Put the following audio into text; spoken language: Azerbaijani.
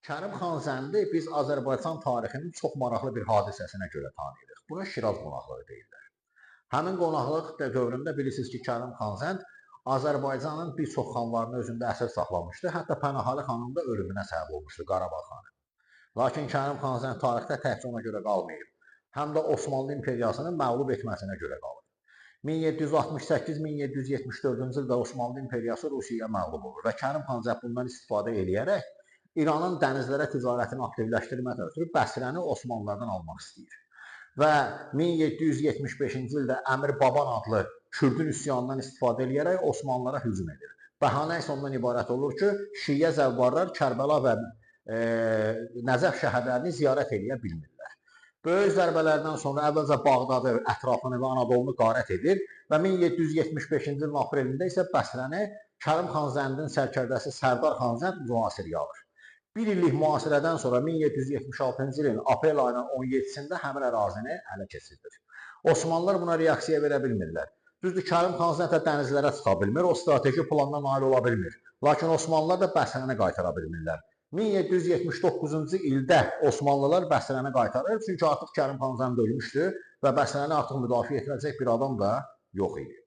Kərim Xanzəndi biz Azərbaycan tarixinin çox maraqlı bir hadisəsinə görə tanıyırıq. Buna Şiraz qonaqlığı deyirlər. Həmin qonaqlıq dövründə bilirsiniz ki, Kərim Xanzənd Azərbaycanın bir çox xanlarını özündə əsir saxlamışdı. Hətta Pənahəli xanın da ölümünə səbəb olmuşdu Qarabağ xanı. Lakin Kərim Xanzənd tarixdə təkcə ona görə qalmayıb. Həm də Osmanlı imperiyasını məğlub etməsinə görə qalıb. 1768-1774-cü ildə Osmanlı imperiyası Rusiyaya məğlub olur və Kərim Xanzənd bundan istifadə edərək İranın dənizlərə ticarətini aktivləşdirməklə ötürü Bəsrəni Osmanlılardan almaq istəyir. Və 1775-ci ildə Əmir Baban adlı Kürdün üsyanından istifadə edərək Osmanlılara hücum edir. Bəhanə isə ondan ibarət olur ki, Şiə zəvvarlar Kərbəla və Nəcəf şəhərlərini ziyarət edə bilmirlər. Böyük zərbələrdən sonra əvvəlcə Bağdadı, ətrafını və Anadolunu qarət edir və 1775-ci ilin aprelində isə Bəsrəni Kərim Xanzəndin sərkərdəsi Sərdar Xanzənd mühasirəyə alır. Bir illik mühasirədən sonra 1776-cı ilin aprel ayının 17-sində həmin ərazini ələ keçirilir. Osmanlılar buna reaksiya verə bilmirlər. Düzdür, Kərim Xanzənd dənizlərə çıxa bilmir, o strateji planına nail ola bilmir. Lakin Osmanlılar da Bəsrəni qaytara bilmirlər. 1779-cu ildə Osmanlılar Bəsrəni qaytarır, çünki artıq Kərim Xanzənd ölmüşdü və Bəsrəni artıq müdafiə etməyəcək bir adam da yox idi.